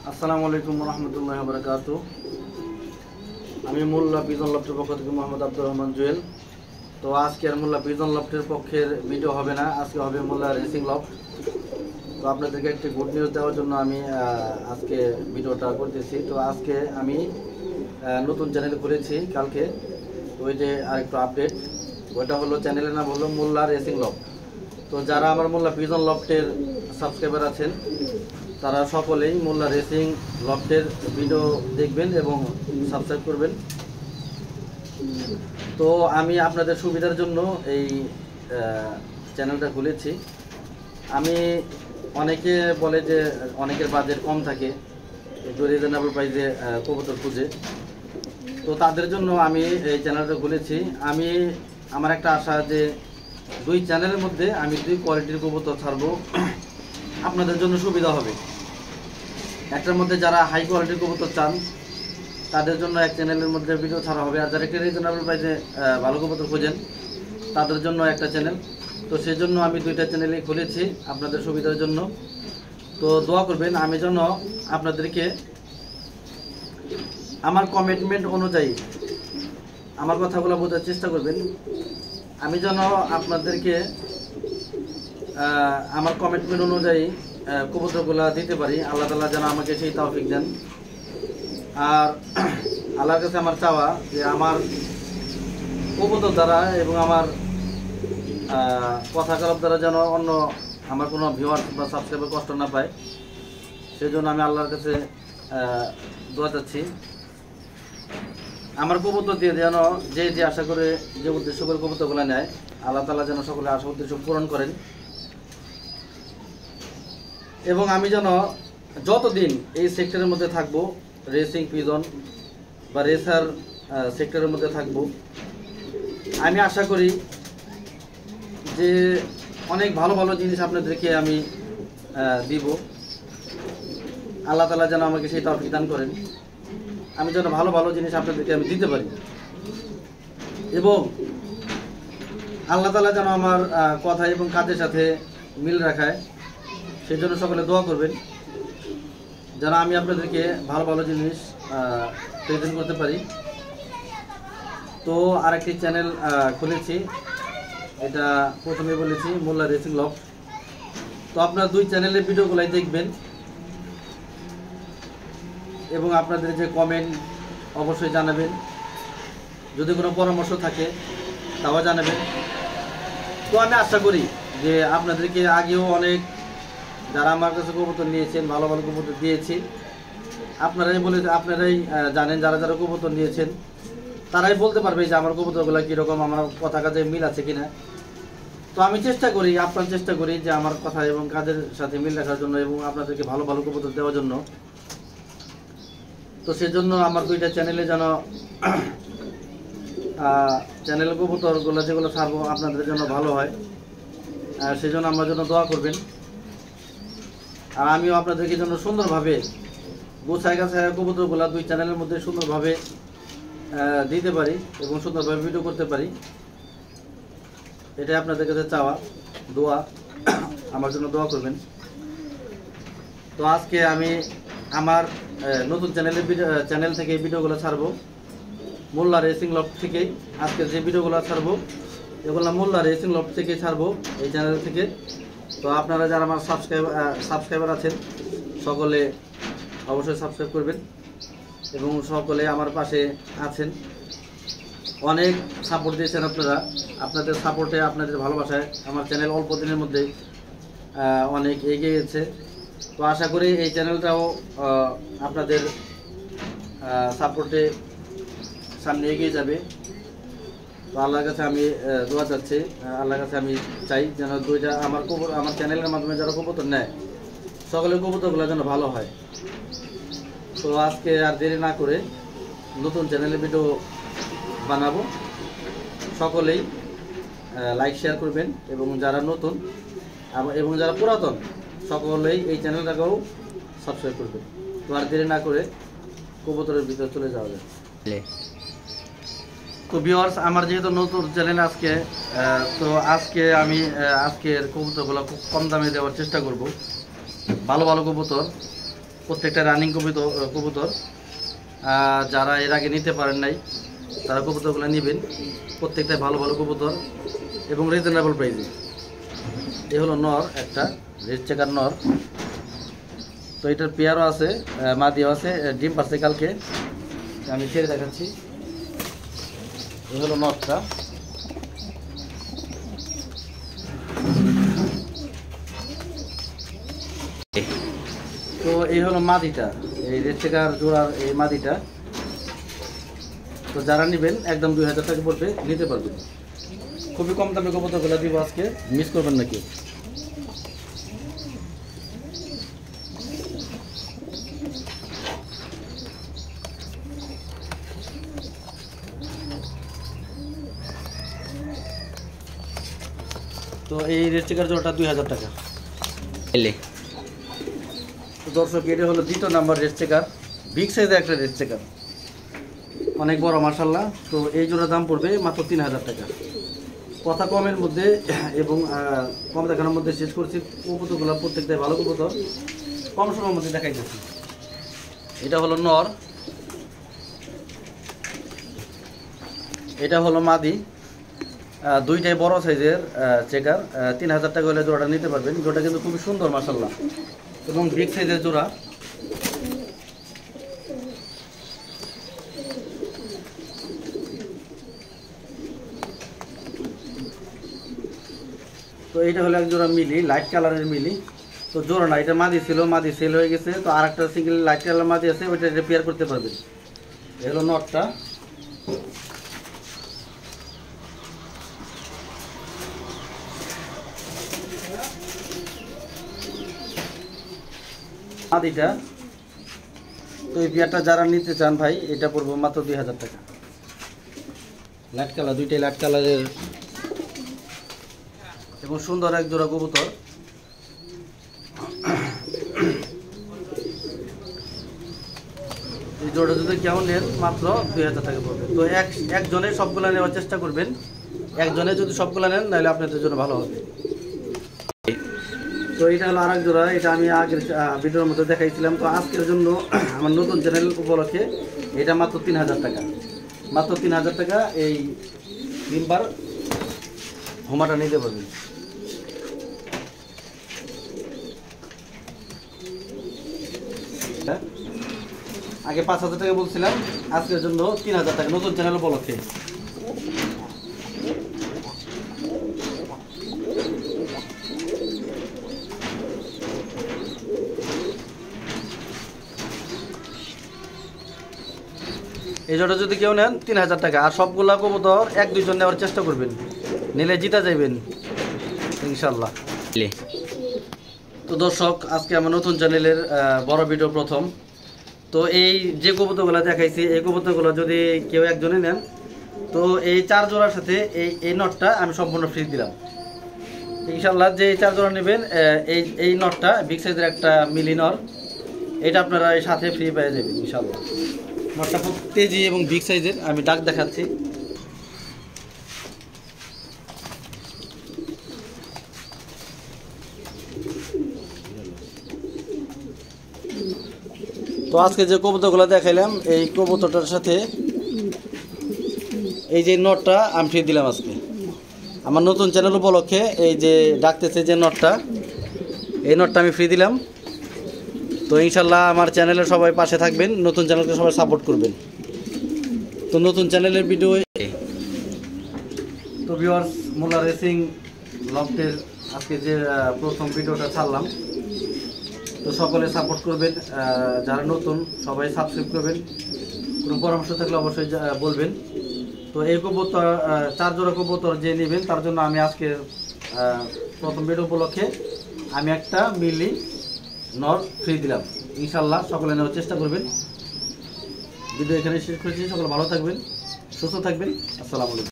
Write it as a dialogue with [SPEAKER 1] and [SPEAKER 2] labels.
[SPEAKER 1] আসসালামু আলাইকুম রহমতুল্লাহি ওয়া বারাকাতুহু। আমি মোল্লা পিজন লফটের পক্ষ থেকে মোহাম্মদ আব্দুর রহমান জুয়েল। তো আজকে আর মোল্লা পিজন লফটের পক্ষের ভিডিও হবে না, আজকে হবে মোল্লা রেসিং লফট। তো আপনাদেরকে একটি গুড নিউজ দেওয়ার জন্য আমি আজকে ভিডিওটা করতেছি। তো আজকে আমি নতুন চ্যানেল খুলেছি কালকে, তো ওই যে আরেকটু আপডেট, ওইটা হলো চ্যানেলের নাম হলো মোল্লা রেসিং লফট। তো যারা আমার মোল্লা পিজন লফটের সাবস্ক্রাইবার আছেন তারা সকলেই মোল্লা রেসিং লফটের ভিডিও দেখবেন এবং সাবস্ক্রাইব করবেন। তো আমি আপনাদের সুবিধার জন্য এই চ্যানেলটা খুলেছি। আমি অনেকে বলে যে অনেকের বাজেট কম থাকে, একটু রিজনেবল প্রাইসে কবুতর খুঁজে, তো তাদের জন্য আমি এই চ্যানেলটা খুলেছি। আমার একটা আশা যে দুই চ্যানেলের মধ্যে আমি দুই কোয়ালিটির কবুতর ছাড়বো, আপনাদের জন্য সুবিধা হবে। একটার মধ্যে যারা হাই কোয়ালিটির কবুতর চান তাদের জন্য এক চ্যানেলের মধ্যে ভিডিও ছাড়া হবে, আর যারা একটু রিজনেবল প্রাইসে ভালো কবুতর খোঁজেন তাদের জন্য একটা চ্যানেল। তো সেই জন্য আমি দুইটা চ্যানেলই খুলেছি আপনাদের সুবিধার জন্য। তো দোয়া করবেন আমি যেন আপনাদেরকে আমার কমিটমেন্ট অনুযায়ী আমার কথাগুলো বোঝার চেষ্টা করবেন। আমি যেন আপনাদেরকে আমার কমিটমেন্ট অনুযায়ী কবুতরগুলো দিতে পারি। আল্লাহ তাআলা যেন আমাকে সেই তৌফিক দেন। আর আল্লাহর কাছে আমার চাওয়া যে আমার কবুতর দ্বারা এবং আমার কথা কারব দ্বারা যেন অন্য আমার কোনো ভিউয়ার বা সাবস্ক্রাইবার কষ্ট না পায়, সেই জন্য আমি আল্লাহর কাছে দোয়া চাচ্ছি। আমার কবুতর দিয়ে যেন যে আশা করে যে উদ্দেশ্য করে কবুতরগুলো নেয়, আল্লাহ তাআলা যেন সকলে আশা উদ্দেশ্য পূরণ করেন। এবং আমি যেন যতদিন এই সেক্টরের মধ্যে থাকবো, রেসিং পিজন বা রেসার সেক্টরের মধ্যে থাকবো, আমি আশা করি যে অনেক ভালো ভালো জিনিস আপনাদেরকে আমি দিব। আল্লাহ তাআলা যেন আমাকে সেই তৌফিক দান করেন, আমি যেন ভালো ভালো জিনিস আপনাদেরকে আমি দিতে পারি। এবং আল্লাহ তাআলা যেন আমার কথা এবং কাজের সাথে মিল রাখায়, সেই জন্য সকলে দোয়া করবেন যেন আমি আপনাদেরকে ভালো ভালো জিনিস প্রেজেন্ট করতে পারি। তো আরেকটি চ্যানেল খুলেছি, এটা প্রথমে বলেছি মোল্লা রেসিং লফট। তো আপনারা দুই চ্যানেলের ভিডিওগুলাই দেখবেন এবং আপনাদের যে কমেন্ট অবশ্যই জানাবেন, যদি কোনো পরামর্শ থাকে তাও জানাবেন। তো আমি আশা করি যে আপনাদেরকে আগেও অনেক যারা আমার কাছে কবুতর নিয়েছেন, ভালো ভালো কবুতর দিয়েছি, আপনারাই জানেন। যারা যারা কবুতর নিয়েছেন তারাই বলতে পারবে যে আমার কবুতরগুলো কীরকম, আমার কথা কাজে মিল আছে কিনা। তো আমি চেষ্টা করি যে আমার কথা এবং কাজের সাথে মিল রাখার জন্য এবং আপনাদেরকে ভালো ভালো কবুতর দেওয়ার জন্য। তো সেজন্য আমার দুইটা চ্যানেলে যেন চ্যানেল কবুতরগুলো যেগুলো ছাড়বো আপনাদের জন্য ভালো হয়, সেই জন্য আমার জন্য দোয়া করবেন। আর আমিও আপনাদেরকে জন্য সুন্দরভাবে গোছায় গাছায় কবুতরগুলো দুই চ্যানেলের মধ্যে সুন্দরভাবে দিতে পারি এবং সুন্দরভাবে ভিডিও করতে পারি, এটাই আপনাদের কাছে চাওয়া, দোয়া। আমার জন্য দোয়া করবেন। তো আজকে আমি আমার নতুন চ্যানেল থেকে ভিডিওগুলো ছাড়বো, মোল্লা রেসিং লফট থেকেই। আজকে যে ভিডিওগুলো ছাড়বো এগুলো মোল্লা রেসিং লফট থেকে ছাড়বো, এই চ্যানেল থেকে। তো আপনারা যারা আমার সাবস্ক্রাইবার আছেন সকলে অবশ্যই সাবস্ক্রাইব করবেন এবং সকলে আমার পাশে আছেন। অনেক সাপোর্ট দিয়েছেন আপনারা, আপনাদের সাপোর্টে আপনাদের ভালোবাসায় আমার চ্যানেল অল্প দিনের মধ্যে অনেক এগিয়ে গেছে। তো আশা করি এই চ্যানেলটাও আপনাদের সাপোর্টে সামনে এগিয়ে যাবে। তো আল্লাহর কাছে আমি দোয়া চাচ্ছি, আল্লাহর কাছে আমি চাই যেন আমার চ্যানেলের মাধ্যমে যারা কবুতর নেয় সকলের কবুতরগুলো যেন ভালো হয়। তো আজকে আর দেরি না করে নতুন চ্যানেলের ভিডিও বানাবো, সকলেই লাইক শেয়ার করবেন এবং যারা নতুন এবং যারা পুরাতন সকলেই এই চ্যানেলটাকেও সাবস্ক্রাইব করবেন। তো আর দেরি না করে কবুতরের ভিতরে চলে যাওয়া যায়। তো ভিউয়ার্স, আমার যেহেতু নতুন চ্যানেল আজকে, তো আমি আজকের কবুতরগুলো খুব কম দামে দেওয়ার চেষ্টা করব। ভালো ভালো কবুতর প্রত্যেকটা রানিং কবুতর। যারা এর আগে নিতে পারেন নাই তারা কবুতরগুলো নেবেন, প্রত্যেকটাই ভালো ভালো কবুতর এবং রিজনেবল প্রাইসে। এ হলো নর, একটা রেড চেকার নর। তো এটার পেয়ারও আছে, মাদিও আছে, ডিম পারছে কালকে, আমি ছেড়ে দেখাচ্ছি। এ হলো নরটা। তো এই হলো মাদিটা, এই রেড চেকার জোড়ার এই মাদিটা। তো যারা নেবেন একদম 2000 টাকা পড়বে, নিতে পারবেন। খুবই কম দামে কবুতরগুলো দিব আজকে, মিস করবেন না কেউ। তো এই রেড চেকার জোড়াটা 2000 টাকা। তো দর্শক, এটা হলো 2য় নাম্বার রেড চেকার, বিগ সাইজের একটা রেড চেকার, অনেক বড় মাশাআল্লাহ। তো এই জোড়ার দাম পড়বে মাত্র 3000 টাকা। কথা কমের মধ্যে এবং কম দেখানোর মধ্যে শেষ করছি। কবুতরগুলো প্রত্যেকটাই ভালো কবুতর, কম সময়ের মধ্যে দেখাইতেছি। এটা হলো নর, এটা হলো মাদি। দুইটাই বড় সাইজের চেকার। 3000 টাকা হলে জোড়াটা নিতে পারবেন। জোড়াটা কিন্তু খুবই সুন্দর মাশাআল্লাহ এবং বিগ সাইজের জোড়া। তো এইটা হলো এক জোড়া মিলি, লাইট কালারের মিলি। তো জোড়া না, এটা মাদি ছিল, মাদি সেল হয়ে গেছে। তো আর একটা সিঙ্গেল লাইট কালার মাদি আছে, ওইটা রিপেয়ার করতে পারবেন। এই হলো নটটা। মাদিটা। তো এই পেয়ারটা যারা নিতে চান ভাই, এটা পড়বো মাত্র 2000 টাকা। লাইট কালার, দুইটাই লাইট কালারের এবং সুন্দর এক জোড়া কবুতর। এই জোড়া যদি কেউ নেন মাত্র 2000 টাকা পড়বে। তো একজনে সবগুলা নেওয়ার চেষ্টা করবেন। একজনে যদি সবগুলা নেন তাহলে আপনাদের জন্য ভালো হবে। তো এটা হলো আরেক জোড়া, এটা আমি আগের ভিডিওর মধ্যে দেখাইছিলাম। তো আজকের জন্য আমার নতুন চ্যানেল উপলক্ষে এটা মাত্র 3000 টাকা। মাত্র 3000 টাকা এই তিনবার হোমাটা নিতে পারবেন। আগে 5000 টাকা বলছিলাম, আজকের জন্য 3000 টাকা নতুন চ্যানেল উপলক্ষে। এই জোড়া যদি কেউ নেন 3000 টাকা। আর সবগুলা কবুতর 1-2 জন নেওয়ার চেষ্টা করবেন, নিলে জিতা যাইবেন ইনশাল্লাহ। তো দর্শক, আজকে আমার নতুন চ্যানেলের বড় ভিডিও প্রথম। তো এই যে কবুতরগুলো দেখাইছি, এই কবুতরগুলো যদি কেউ একজনে নেন, তো এই 4 জোড়ার সাথে এই নটটা আমি সম্পূর্ণ ফ্রি দিলাম ইনশাল্লাহ। যে 4 জোড়া নেবেন, এই নটটা বিগ সাইজের একটা মিলি নর, এটা আপনারা এই সাথে ফ্রি পেয়ে যাবেন ইনশাল্লাহ। নটটা খুব তেজি এবং বিগ সাইজের, আমি ডাক দেখাচ্ছি। তো আজকে যে কবুতরগুলো দেখাইলাম, এই কবুতরটার সাথে এই যে নটটা আমি ফ্রি দিলাম আজকে আমার নতুন চ্যানেল উপলক্ষে। এই যে ডাকতেছে যে নটটা, এই নটটা আমি ফ্রি দিলাম। তো ইনশাল্লাহ আমার চ্যানেলের সবাই পাশে থাকবেন, নতুন চ্যানেলকে সবাই সাপোর্ট করবেন। তো নতুন চ্যানেলের ভিডিও। তো ভিউয়ার্স, মোল্লা রেসিং লফটের আজকে যে প্রথম ভিডিওটা ছাড়লাম, তো সকলে সাপোর্ট করবেন। যারা নতুন সবাই সাবস্ক্রাইব করবেন। কোনো পরামর্শ থাকলে অবশ্যই বলবেন। তো এই কবুতর 4 জোড়া কবুতর যে নেবেন, তার জন্য আমি আজকে প্রথম ভিডিও উপলক্ষে আমি একটা মিলি নর ফ্রি দিলাম ইনশাল্লাহ। সকলে নেওয়ার চেষ্টা করবেন। ভিডিও এখানে শেষ করেছি। সকলে ভালো থাকবেন, সুস্থ থাকবেন। আসসালামু আলাইকুম।